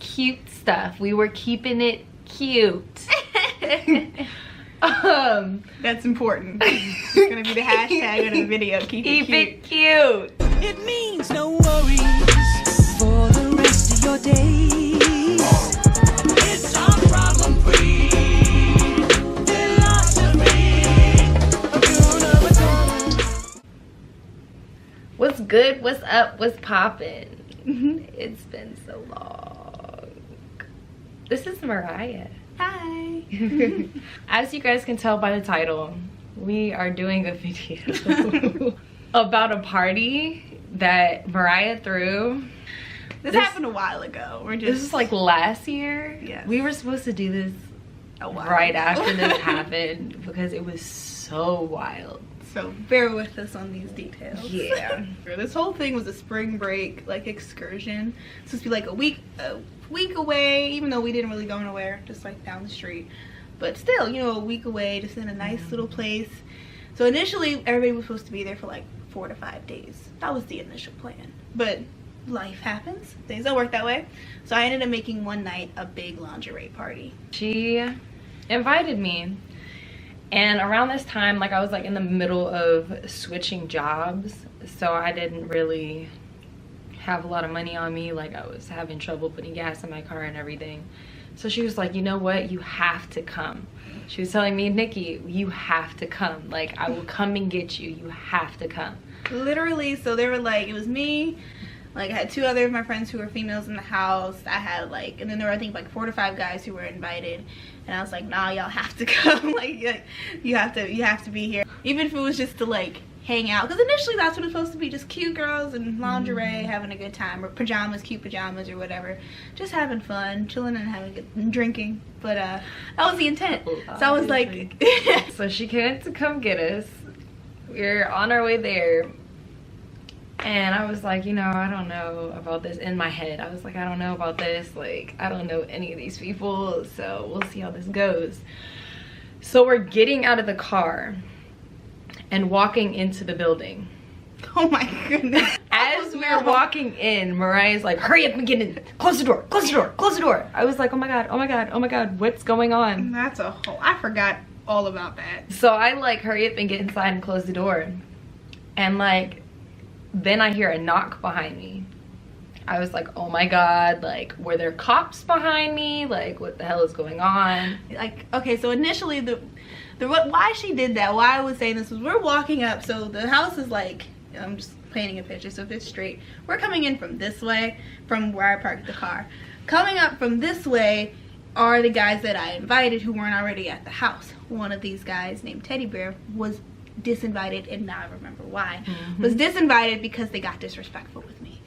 cute stuff. We were keeping it cute. That's important. It's gonna be the hashtag of the video. Keep it cute. It means no worries for the rest of your days. It's our problem free philosophy. What's good? What's up? What's poppin'? It's been so long. This is Mariah. Hi. As you guys can tell by the title, we are doing a video about a party that Mariah threw. This happened a while ago. This is like last year. Yes. We were supposed to do this right after this happened because it was so wild. So bear with us on these details. Yeah. This whole thing was a spring break like excursion. It's supposed to be like a week away, even though we didn't really go nowhere, just like down the street. But still, you know, a week away, just in a nice little place. So initially everybody was supposed to be there for like 4 to 5 days. That was the initial plan. But life happens. Things don't work that way. So I ended up making one night a big lingerie party. She invited me. And around this time, like I was like in the middle of switching jobs, so I didn't really have a lot of money on me. Like I was having trouble putting gas in my car and everything. So she was like, you know what, you have to come. She was telling me, Nikki, you have to come. Like I will come and get you. You have to come. Literally, so they were like, it was me. Like I had 2 other of my friends who were females in the house. I had like, and then there were I think like 4 to 5 guys who were invited. And I was like, nah, y'all have to come. like you have to be here. Even if it was just to like hang out. Because initially that's what it's supposed to be, just cute girls and lingerie, having a good time. Or pajamas, cute pajamas or whatever. Just having fun, chilling and having good, and drinking. But that was the intent. So I was like. So she came to come get us. We were on our way there. And I was like, you know, I don't know about this. In my head, I was like, I don't know about this. Like, I don't know any of these people. So we'll see how this goes. So we're getting out of the car and walking into the building. Oh my goodness. As we were walking in, Mariah's like, hurry up and get in. Close the door, close the door, close the door. I was like, oh my God, oh my God, oh my God, what's going on? That's a whole, I forgot all about that. So I like hurry up and get inside and close the door. And like, then I hear a knock behind me. I was like, oh my God, like, were there cops behind me? Like, what the hell is going on? Like, okay, so initially why she did that, why I was saying this was we're walking up, so the house is like, I'm just painting a picture, so if it's straight, we're coming in from this way, from where I parked the car. Coming up from this way are the guys that I invited who weren't already at the house. One of these guys named Teddy Bear was disinvited, and now I remember why. Was disinvited because they got disrespectful with me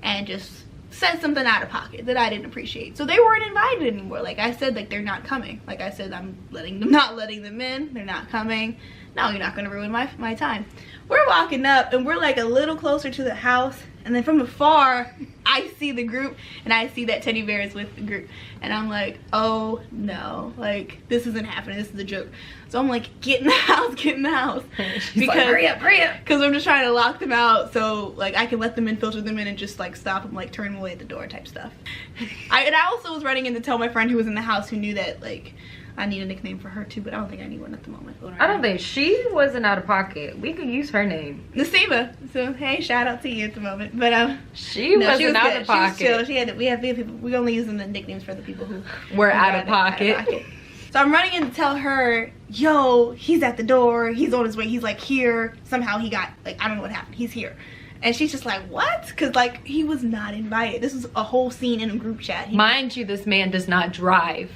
and just said something out of pocket that I didn't appreciate. So they weren't invited anymore. Like I said, like they're not coming. Like I said, I'm not letting them in. They're not coming. No, you're not gonna ruin my time. We're walking up and we're like a little closer to the house, and then from afar I see the group and I see that Teddy Bear is with the group, and I'm like, oh no, like this isn't happening, this is a joke. So I'm like, get in the house, get in the house. She's like, hurry up, hurry up. Because I'm just trying to lock them out so like I can let them in, filter them in, and just like stop them, like turn them away at the door type stuff. And I also was running in to tell my friend who was in the house who knew that like I need a nickname for her too, but I don't think I need one at the moment. I don't think she wasn't out of pocket. We could use her name. Nasiba. So hey, shout out to you at the moment. But she wasn't out of pocket. She was chill. We have people. We only use the nicknames for the people who were out of pocket. So I'm running in to tell her, yo, he's at the door. He's on his way. He's like here. Somehow he got like, I don't know what happened. He's here. And she's just like, what? Because like he was not invited. This was a whole scene in a group chat. Mind you, this man does not drive.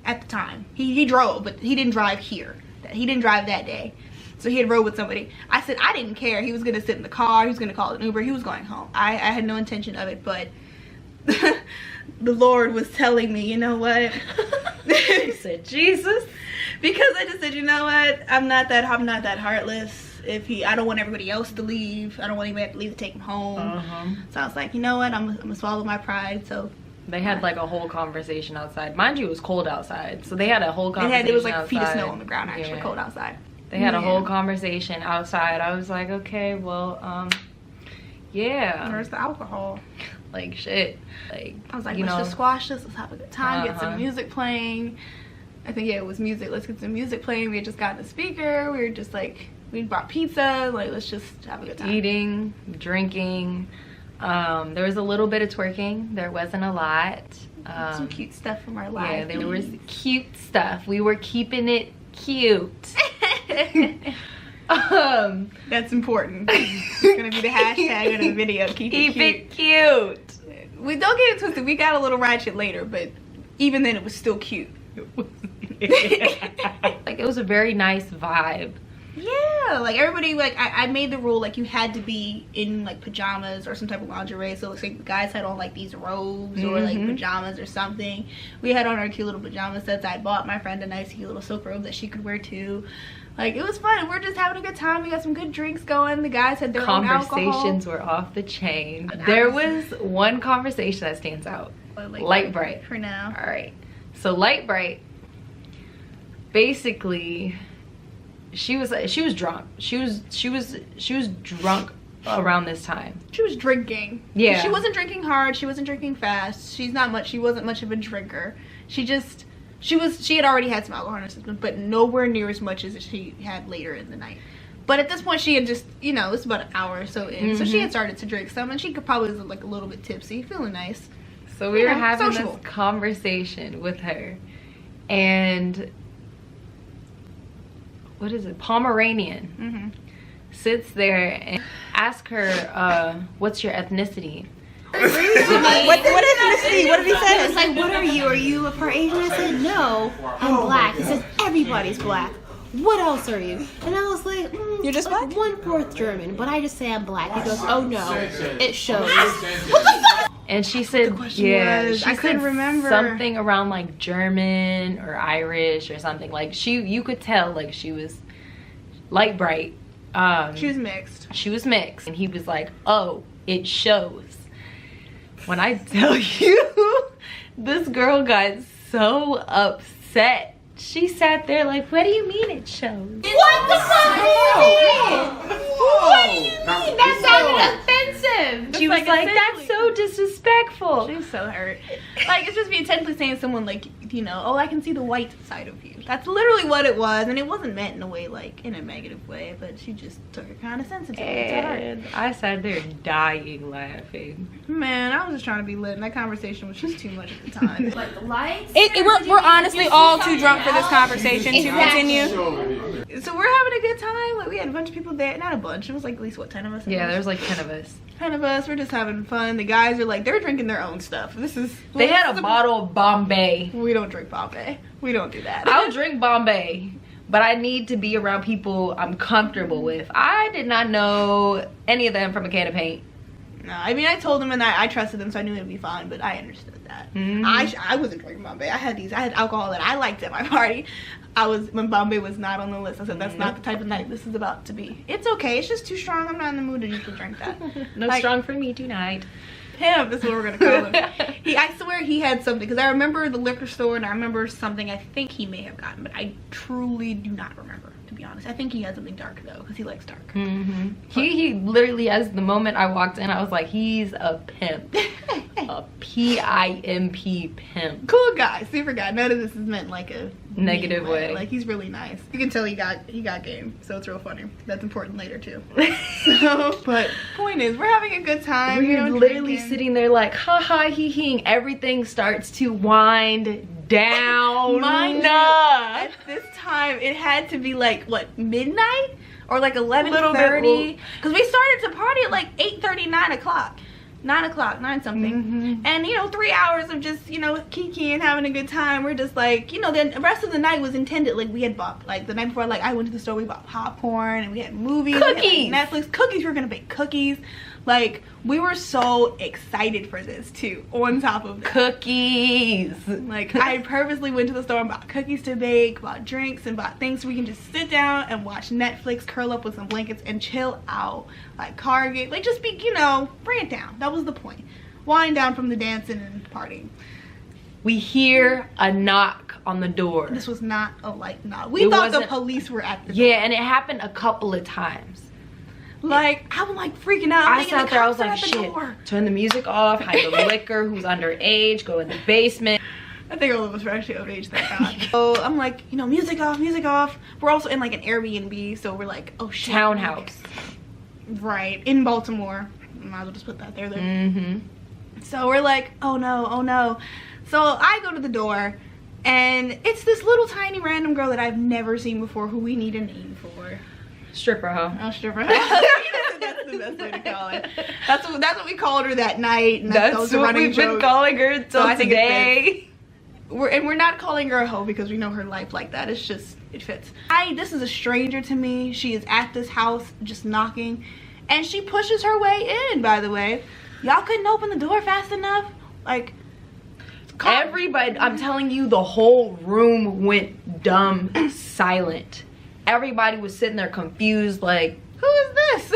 At the time he drove, but he didn't drive here. He didn't drive that day, so he had rode with somebody. I said I didn't care. He was gonna sit in the car, he was gonna call an Uber, he was going home. I had no intention of it, but the Lord was telling me, you know what? She said, Jesus. Because I just said, you know what, I'm not that heartless. I don't want everybody else to leave. I don't want anybody to leave to take him home. So I was like, you know what, I'm gonna swallow my pride. So they had like a whole conversation outside. Mind you, it was cold outside. So they had a whole conversation. It was like outside. feet of snow on the ground, actually. Cold outside. They had a whole conversation outside. I was like, okay, well, yeah. Where's the alcohol? Like shit. Like I was like, let's just squash this. Let's have a good time. Get some music playing. I think it was music. Let's get some music playing. We had just gotten a speaker. We were just like, we brought pizza. Like, let's just have a good time. Eating, drinking. There was a little bit of twerking. There wasn't a lot. Some cute stuff from our life. Yeah, there was cute stuff. We were keeping it cute. That's important. It's gonna be the hashtag of the video. Keep it cute. We don't get it twisted. We got a little ratchet later, but even then, it was still cute. Like it was a very nice vibe. Yeah, like everybody, like I made the rule like you had to be in like pajamas or some type of lingerie. So it's like the guys had on like these robes or like pajamas or something. We had on our cute little pajama sets. I bought my friend a nice cute little silk robe that she could wear too. Like it was fun. We're just having a good time. We got some good drinks going. The guys had their own alcohol. Conversations were off the chain. There was one conversation that stands out. Light Bright. For now. All right. So Light Bright, basically, she was drunk. She was drunk around this time. She was drinking. Yeah. She wasn't drinking hard. She wasn't drinking fast. She wasn't much of a drinker. She had already had some alcohol in her system, but nowhere near as much as she had later in the night. But at this point, she had just, you know, it's about an hour or so in, so she had started to drink some, and she could probably was like a little bit tipsy, feeling nice. So we were having this conversation with her, and what is it? Pomeranian sits there and asks her, "What's your ethnicity?" What ethnicity? What did he say? It's like, what are you? Are you a part Asian? I said, no, I'm black. He says, everybody's black. What else are you? And I was like, you're just black? 1/4 German, but I just say I'm black. He goes, oh no, it shows. And she said, yeah, she couldn't remember something around like German or Irish or something. Like you could tell like she was Light Bright. She was mixed. She was mixed, and he was like, oh, it shows. When I tell you, this girl got so upset. She sat there like, what do you mean it shows? What the fuck do you mean? What do you mean? That sounded offensive. She was like, that's so disrespectful. She was so hurt. Like, it's just me intentionally saying to someone like, you know, oh, I can see the white side of you. That's literally what it was, and it wasn't meant in a way, like, in a negative way, but she just took it kind of sensitive. And I sat there dying laughing. Man, I was just trying to be lit, and that conversation was just too much at the time. Like the lights. We're honestly all too drunk for this conversation to continue. So we're having a good time. Like, we had a bunch of people there. Not a bunch. It was like at least, what, 10 of us? Yeah, there was like 10 of us. 10 of us. We're just having fun. The guys are like, they're drinking their own stuff. They had a bottle of Bombay. We don't drink Bombay. We don't do that. I'll drink Bombay, but I need to be around people I'm comfortable with. I did not know any of them from a can of paint. No, I mean, I told them and I trusted them, so I knew it would be fine, but I understood that. I wasn't drinking Bombay. I had alcohol that I liked at my party. When Bombay was not on the list, I said, that's not the type of night this is about to be. It's okay. It's just too strong. I'm not in the mood to usually drink that. No strong for me tonight. Him, this is what we're gonna call him. I swear he had something, because I remember the liquor store and I remember something I think he may have gotten, but I truly do not remember, to be honest. I think he had something dark though, because he likes dark. He literally, as the moment I walked in, I was like, he's a pimp. A P-I-M-P pimp. Cool guy, super guy. None of this is meant like a negative way. Like, he's really nice. You can tell he got game, so it's real funny. That's important later too. So, but point is, we're having a good time. We're literally sitting there like, ha ha, hee hee. Everything starts to wind down. At this time, it had to be like, what, midnight? Or like 11:30? Because we started to party at like 8:30, 9 o'clock. 9 something. And, you know, 3 hours of just, you know, kikiing, having a good time. We're just like, you know, the rest of the night was intended, like, we had bought, like, the night before, like, I went to the store, we bought popcorn, and we had movies. Cookies! We had, like, Netflix. Cookies, we were gonna bake cookies. Like, we were so excited for this, too, on top of that. Cookies! Like, I purposely went to the store and bought cookies to bake, bought drinks, and bought things so we can just sit down and watch Netflix, curl up with some blankets, and chill out. Like, card game, like, just be, you know, bring it down. That was the point. Wind down from the dancing and partying. We hear a knock on the door. This was not a light knock. We thought the police were at the door. Yeah, and it happened a couple of times. Like, I'm like freaking out. I sat there, I was like, shit, turn the music off, hide the liquor, who's underage, go in the basement. I think all of us were actually of age that time. So I'm like, you know, music off, music off. We're also in like an Airbnb, so we're like, oh shit. Townhouse. Right, in Baltimore. Might as well just put that there. So we're like, oh no, oh no. So I go to the door, and it's this little tiny random girl that I've never seen before who we need a name for. Stripper hoe. Oh, stripper. That's the best way to call it. That's what we called her that night. And That's what we've been calling her till today. We're not calling her a hoe because we know her life like that. It's just, it fits. This is a stranger to me. She is at this house just knocking, and she pushes her way in, by the way. Y'all couldn't open the door fast enough? Like, everybody, I'm telling you, the whole room went dumb silent. Everybody was sitting there confused, like, who is this?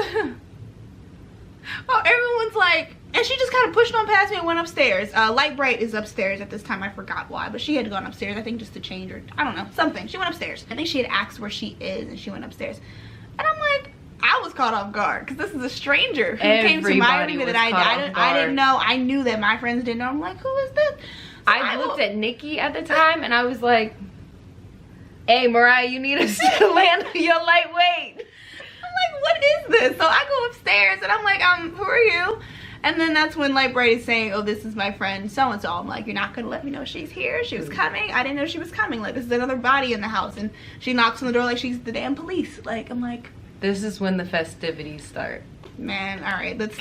Oh, everyone's like, and she just kind of pushed on past me and went upstairs. Light Bright is upstairs at this time. I forgot why, but she had gone upstairs, I think just to change her. I don't know, something. She went upstairs. I think she had asked where she is, and she went upstairs. And I'm like, I was caught off guard because this is a stranger who came to my room that I didn't know. I knew that my friends didn't know. I'm like, who is this? So I looked at Nikki at the time, and I was like, hey, Mariah, you need us to land your lightweight. I'm like, what is this? So I go upstairs, and I'm like, who are you? And then that's when Light Bright is saying, oh, this is my friend so-and-so. I'm like, you're not going to let me know she's here? She was coming? I didn't know she was coming. Like, this is another body in the house. And she knocks on the door like she's the damn police. Like, I'm like... This is when the festivities start. Man, all right, let's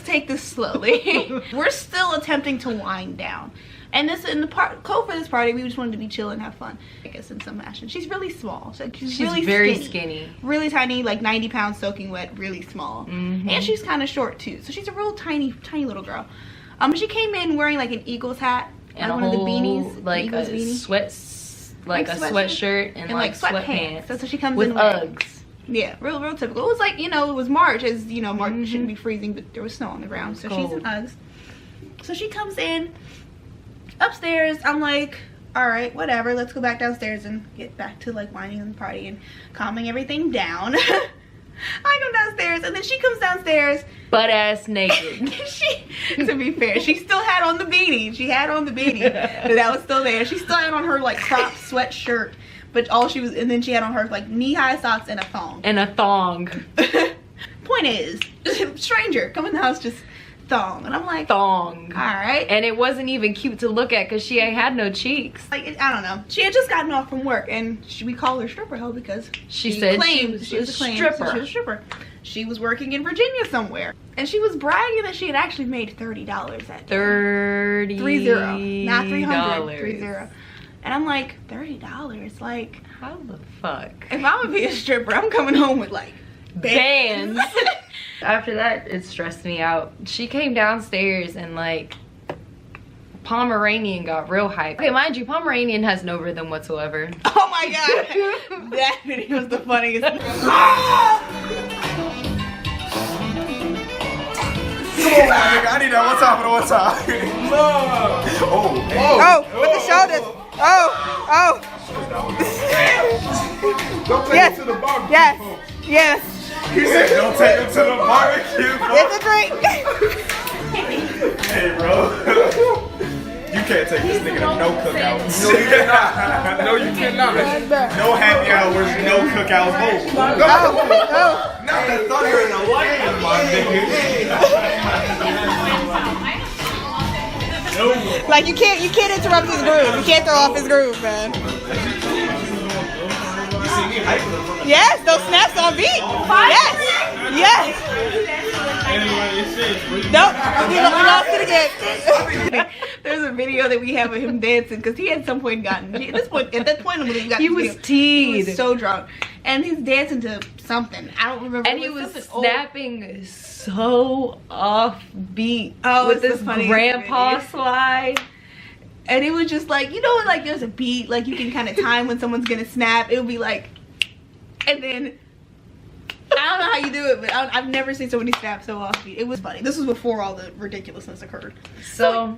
take this slowly. We're still attempting to wind down. And in the code for this party, we just wanted to be chill and have fun, I guess, in some fashion. She's really small. So she's really very skinny. Really tiny, like 90 pounds soaking wet, really small. And she's kind of short, too. So she's a real tiny, tiny little girl. She came in wearing, like, an Eagles hat. And one of the beanies. Like a sweatshirt and like sweatpants. That's what she comes with in Uggs. Yeah, real typical. It was like, you know, it was March, as you know, March shouldn't be freezing, but there was snow on the ground, so she's in Uggs. So she comes in upstairs. I'm like, all right, whatever, let's go back downstairs and get back to like winding and party and calming everything down. I go downstairs, and then she comes downstairs butt ass naked. To be fair, she still had on the beanie. She had on the beanie that was still there. She still had on her like cropped sweatshirt, but and then she had on her like knee-high socks and a thong. And a thong. Point is, stranger come in the house just thong, and I'm like, thong. All right. And it wasn't even cute to look at because she had no cheeks. Like, I don't know. She had just gotten off from work, and we call her stripper hoe because she said claimed she was a stripper. She was a stripper. She was working in Virginia somewhere, and she was bragging that she had actually made $30 that day. 30. Not 300. 30. And I'm like, $30? Like, how the fuck? If I'm gonna be a stripper, I'm coming home with like bands. After that, it stressed me out. She came downstairs and like Pomeranian got real hype. Okay, mind you, Pomeranian has no rhythm whatsoever. Oh my god, that video was the funniest. Come on, nigga, I need that one time for the one time. Oh, with the shoulders. Oh. Don't take it to the barbecue. Yes. He said, don't take it to the barbecue, bro. It's a drink. Hey, bro. You can't take this nigga to no cookouts. No, you cannot. No happy hours, no cookouts. No. Not the thunder and the lightning, my nigga. Like you can't interrupt his groove. You can't throw off his groove, man. Yes, those snaps on beat. Yes. Nope, we lost it again. There's a video that we have of him dancing because he at some point gotten he was teed. He was so drunk, and he's dancing to something. I don't remember. And he was snapping so off beat with this grandpa slide. And it was just like, you know, like there's a beat, like you can kind of time when someone's gonna snap. It would be like, and then I don't know how you do it, but I've never seen somebody snap so off beat. It was funny. This was before all the ridiculousness occurred. So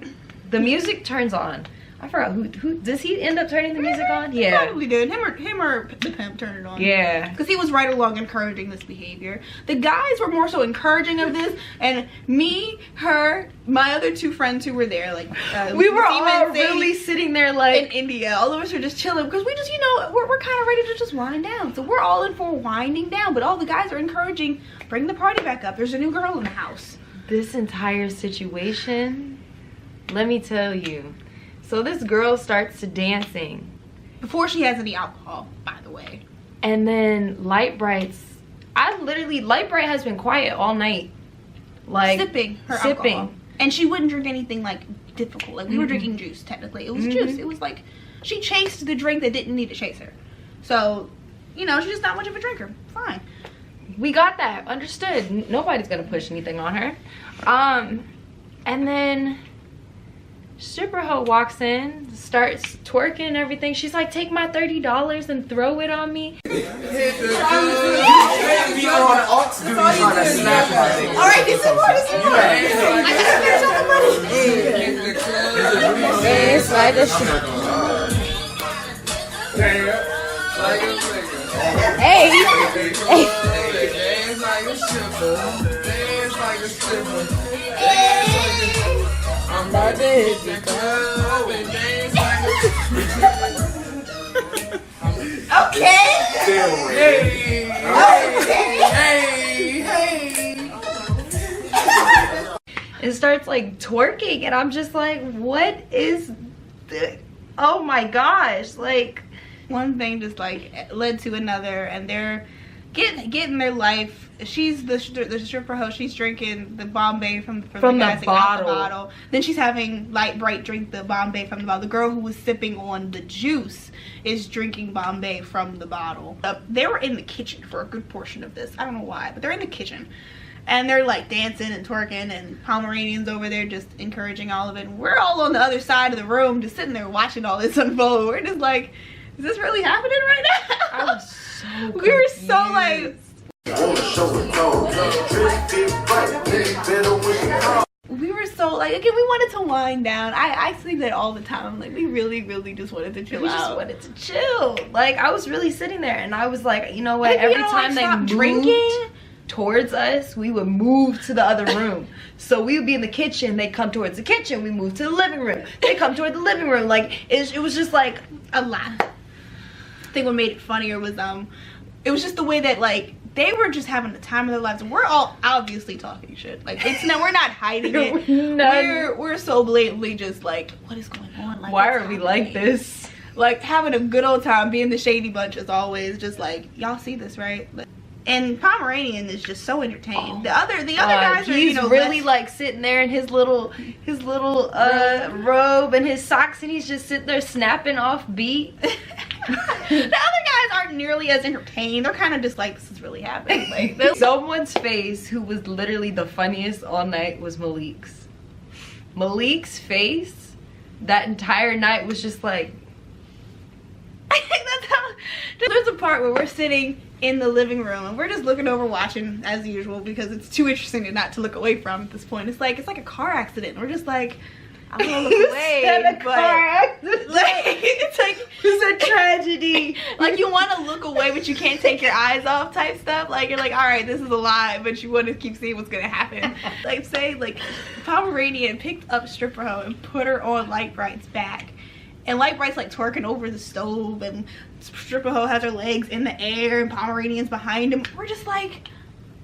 the music turns on. I forgot who does he end up turning the music on? Yeah, Probably did. Him or the pimp turned it on. yeah. Because he was right along encouraging this behavior. The guys were more so encouraging of this, and me, her, my other two friends who were there, like We were Seema all and Sadie really sitting there like in India. All of us were just chilling because we just, you know, we're kind of ready to just wind down. So we're all in for winding down, but all the guys are encouraging, bring the party back up. There's a new girl in the house. this entire situation. Let me tell you. So this girl starts to dancing. Before she has any alcohol, by the way. And then Light Bright's, Light Bright has been quiet all night. Like Sipping her alcohol. And she wouldn't drink anything like difficult. Like we were drinking juice technically. It was juice. It was like she chased the drink that didn't need to chase her. So, you know, she's just not much of a drinker. Fine. We got that. Understood. Nobody's gonna push anything on her. And then stripper hoe walks in, starts twerking and everything. She's like, take my $30 and throw it on me. Alright, This is more. I gotta finish all the money. It's like a hey. I'm about to hit the club and dance like Okay. hey. It starts like twerking and I'm just like, what is this? Oh my gosh. Like, One thing just like led to another, and they're getting their life. She's the stripper host. She's drinking the Bombay from the guys that got the bottle. Then she's having Light Bright drink the Bombay from the bottle. The girl who was sipping on the juice is drinking Bombay from the bottle. They were in the kitchen for a good portion of this. I don't know why, but they're in the kitchen. And they're like dancing and twerking, and Pomeranian's over there just encouraging all of it. And we're all on the other side of the room just sitting there watching all this unfold. We're just like, is this really happening right now? I was so We were so like, we were so like, again, we wanted to wind down. I think that all the time. Like, we really, really just wanted to chill we out. just wanted to chill. Like, I was really sitting there and I was like, you know what? Like, Every you know, time like, they stop moved drinking towards us, we would move to the other room. So we would be in the kitchen, they come towards the kitchen, we move to the living room, they come toward the living room. Like, it was just like a lot. I think what made it funnier was it was just the way that like they were just having the time of their lives, and we're all obviously talking shit. Like, it's no, we're not hiding it. We're so blatantly just like, what is going on? Like, why are we like this? Like, having a good old time, being the shady bunch as always. Just like, y'all see this, right? And Pomeranian is just so entertained. The other guys are, he's you know, really like sitting there in his little robe and his socks, and he's just sitting there snapping off beat. The other guys aren't nearly as entertained. They're kind of just like, this is really happening. Like, someone's face who was literally the funniest all night was Malik's. Malik's face that entire night was just like, I think that's how. There's a part where we're sitting in the living room and we're just looking over watching as usual because it's too interesting to not to look away from at this point. It's like a car accident. We're just like, I want to look away, but like, it's a tragedy. Like, you want to look away, but you can't take your eyes off type stuff. Like, you're like, all right, this is a lie, but you want to keep seeing what's gonna happen. Like, say like Pomeranian picked up stripper hoe and put her on Light Bright's back. And Light Bright's like twerking over the stove, and stripper hoe has her legs in the air, and Pomeranian's behind him. We're just like,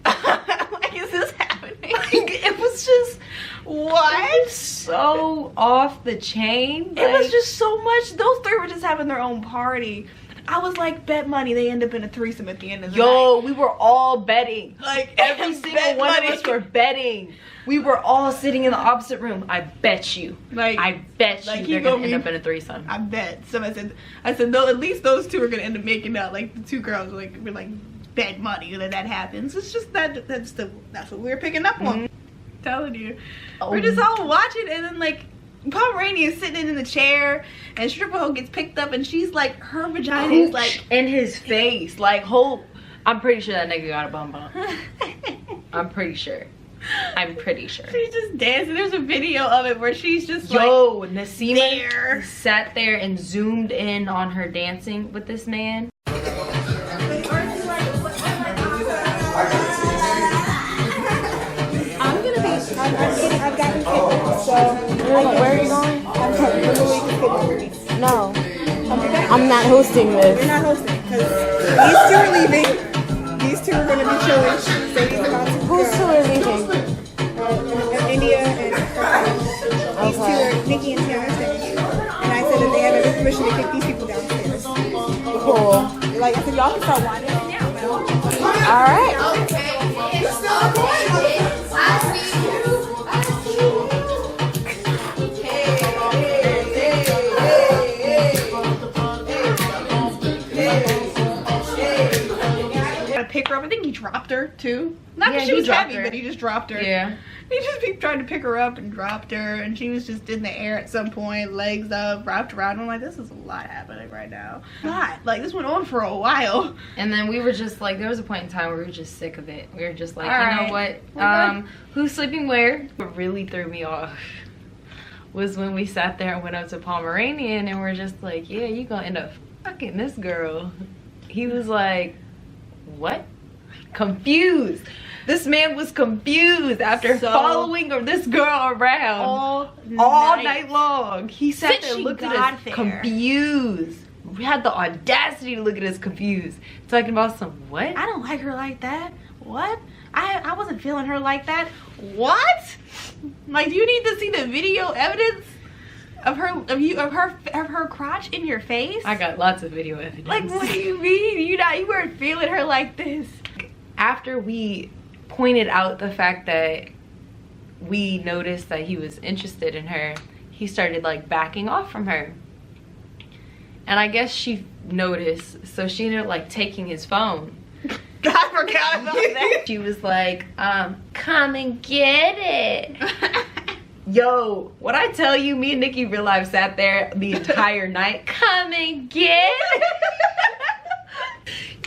like, is this happening? Like, it was just, what? So off the chain. It was just so much. Those three were just having their own party. I was like, bet money they end up in a threesome at the end of the night. We were all betting. Like, every single one of us were betting. We were all sitting in the opposite room. I bet you. Like, I bet like, you they're gonna end up in a threesome. I bet. So I said, no, at least those two are gonna end up making out. Like, the two girls were like bet money that happens. It's just that's what we were picking up on. Telling you. We're just all watching, and then like Pomeranian is sitting in the chair, and stripper hoe gets picked up, and she's like, her vagina is like in his face. Like, I'm pretty sure that nigga got a bum bum. I'm pretty sure. I'm pretty sure. She's just dancing. There's a video of it where she's just Yo, like Nasima there. sat there and zoomed in on her dancing with this man. I've gotten kidnapped, so... Where are you going? I'm coming. No. I'm not hosting this. You're not hosting, because these two are leaving. These two are going to be chilling. Who's two are leaving? India and these two are Nikki and Tiana staying. And I said that they have every permission to kick these people downstairs. Cool. Like, I said, y'all can start winding it now. Alright. Pick her up. I think he dropped her too. Not that Yeah, she was heavy, her. but he just dropped her. Yeah. He just kept trying to pick her up and dropped her, and she was just in the air at some point, legs up, wrapped around. I'm like, this is a lot happening right now. Like, this went on for a while. And then we were just like, there was a point in time where we were just sick of it. We were just like, All you right. know what? We're Who's sleeping where? What really threw me off was when we sat there and went up to Pomeranian and we're just like, yeah, you gonna end up fucking this girl. He was like, what? Confused. This man was confused after following this girl around all night long. He sat there looking at us confused. We had the audacity to look at us confused. Talking about some what? I don't like her like that. What? I wasn't feeling her like that. What? Like, do you need to see the video evidence of her crotch in your face? I got lots of video evidence. Like, what do you mean? You weren't feeling her like this. After we pointed out the fact that we noticed that he was interested in her, he started like backing off from her. And I guess she noticed, so she ended up like taking his phone. I forgot about that. She was like, come and get it. Yo, when I tell you, me and Nikki real life sat there the entire night. Come and get it.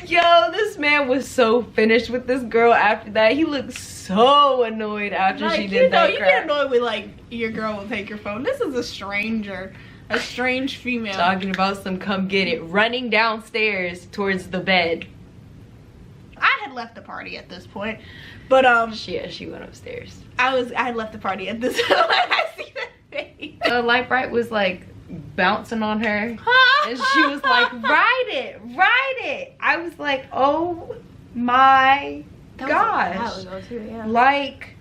Yo, this man was so finished with this girl after that. He looked so annoyed after she did that you crap. get annoyed with like your girl will take your phone. This is a stranger, a strange female. Talking about some come get it, running downstairs towards the bed. I had left the party at this point, but Yeah, she went upstairs. I had left the party at this point. I see that face. Light Bright was like bouncing on her and she was like, ride it. I was like, oh my gosh. Like,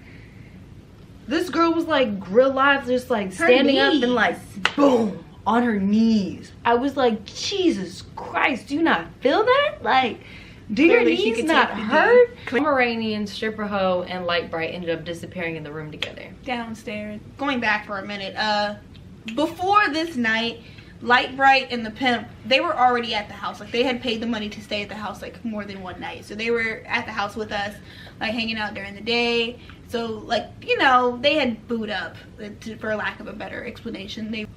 this girl was like real life just like standing up and like boom on her knees. I was like, Jesus Christ, do you not feel that? Like, do your knees not hurt? Pomeranian, stripper hoe, and Light Bright ended up disappearing in the room together. Downstairs. Going back for a minute, before this night, Light Bright and the pimp, they were already at the house. Like, they had paid the money to stay at the house like more than one night. So they were at the house with us, like hanging out during the day. So, like, you know, they had booed up, for lack of a better explanation.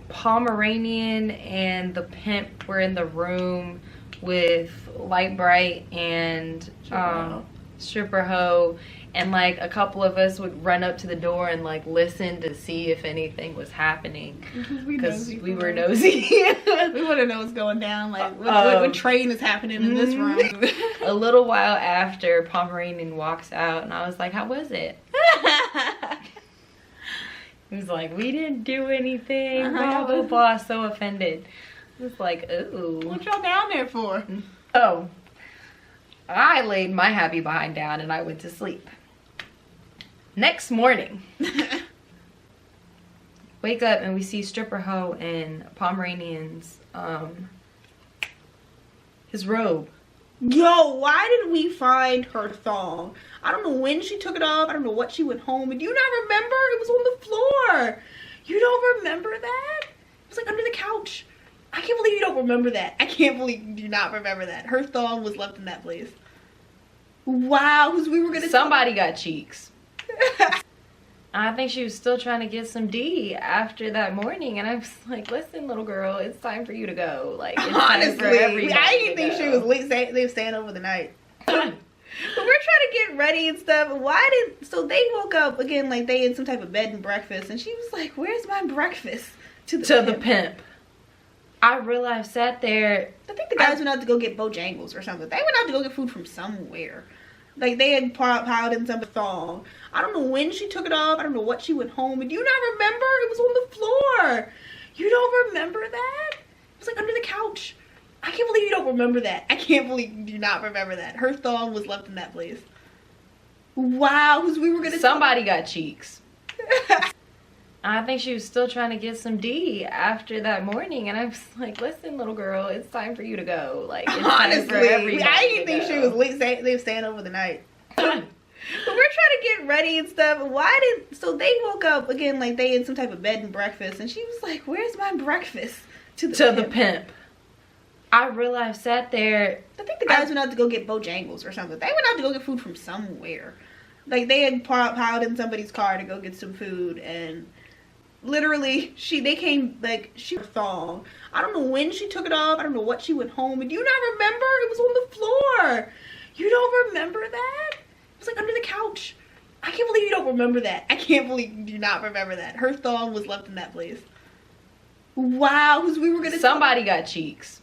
Pomeranian and the pimp were in the room with Light Bright and stripper hoe, and like a couple of us would run up to the door and like listen to see if anything was happening because we were nosy. We want to know what's going down, like what train is happening in this room. A little while after, Pomeranian walks out and I was like, how was it? He was like, we didn't do anything, blah blah blah, so offended. I was like, ooh, what y'all down there for? Oh, I laid my happy behind down and I went to sleep. Next morning, wake up and we see stripper hoe and Pomeranian's his robe. Yo, why did we find her thong? I don't know when she took it off. I don't know what she went home. And do you not remember? It was on the floor. You don't remember that? It was like under the couch. I can't believe you don't remember that. I can't believe you do not remember that. Her thong was left in that place. Wow, because we were gonna. Somebody got cheeks. I think she was still trying to get some D after that morning, and I was like, "Listen, little girl, it's time for you to go." Like, it's honestly, time for everybody I didn't think to she go. was they were staying over the night. But we're trying to to get ready and stuff. So they woke up again like they in some type of bed and breakfast, and she was like, "Where's my breakfast?" To the pimp. I realized sat there. I think the guys went out to go get Bojangles or something. They went out to go get food from somewhere. Like they had piled in some thong. I don't know when she took it off. I don't know what she went home. And do you not remember? It was on the floor. You don't remember that? It was like under the couch. I can't believe you don't remember that. I can't believe you do not remember that. Her thong was left in that place. Wow, because we were gonna. Somebody got cheeks. I think she was still trying to get some D after that morning, and I was like, "Listen, little girl, it's time for you to go." Like, it's honestly, time for everybody I didn't think go. she was they were staying over the night. But we're trying to get ready and stuff. So they woke up again like they in some type of bed and breakfast, and she was like, "Where's my breakfast?" To the pimp. I realized sat there. I think the guys went out to go get Bojangles or something. They went out to go get food from somewhere. Like they had piled in somebody's car to go get some food, and literally they came like she was thong. I don't know when she took it off. I don't know what she went home. And do you not remember? It was on the floor. You don't remember that? It was like under the couch. I can't believe you don't remember that. I can't believe you do not remember that. Her thong was left in that place. Wow, because we were gonna. Somebody got cheeks.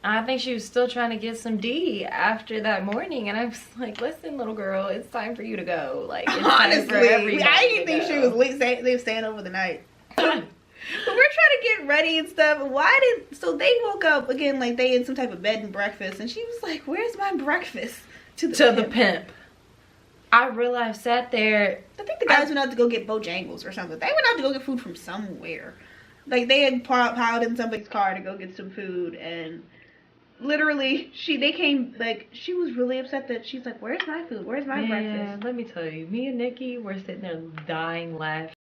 I think she was still trying to get some D after that morning, and I was like, "Listen, little girl, it's time for you to go." Like, it's honestly, time for everybody I didn't think go. she was they were staying over the night. But we're trying to get ready and stuff. So they woke up again like they in some type of bed and breakfast, and she was like, "Where's my breakfast?" To the pimp. I realized sat there. I think the guys went out to go get Bojangles or something. They went out to go get food from somewhere. Like they had piled in somebody's car to go get some food, and literally they came like she was really upset that she's like, "Where's my food? Where's my breakfast?" Let me tell you, me and Nikki were sitting there dying laughing.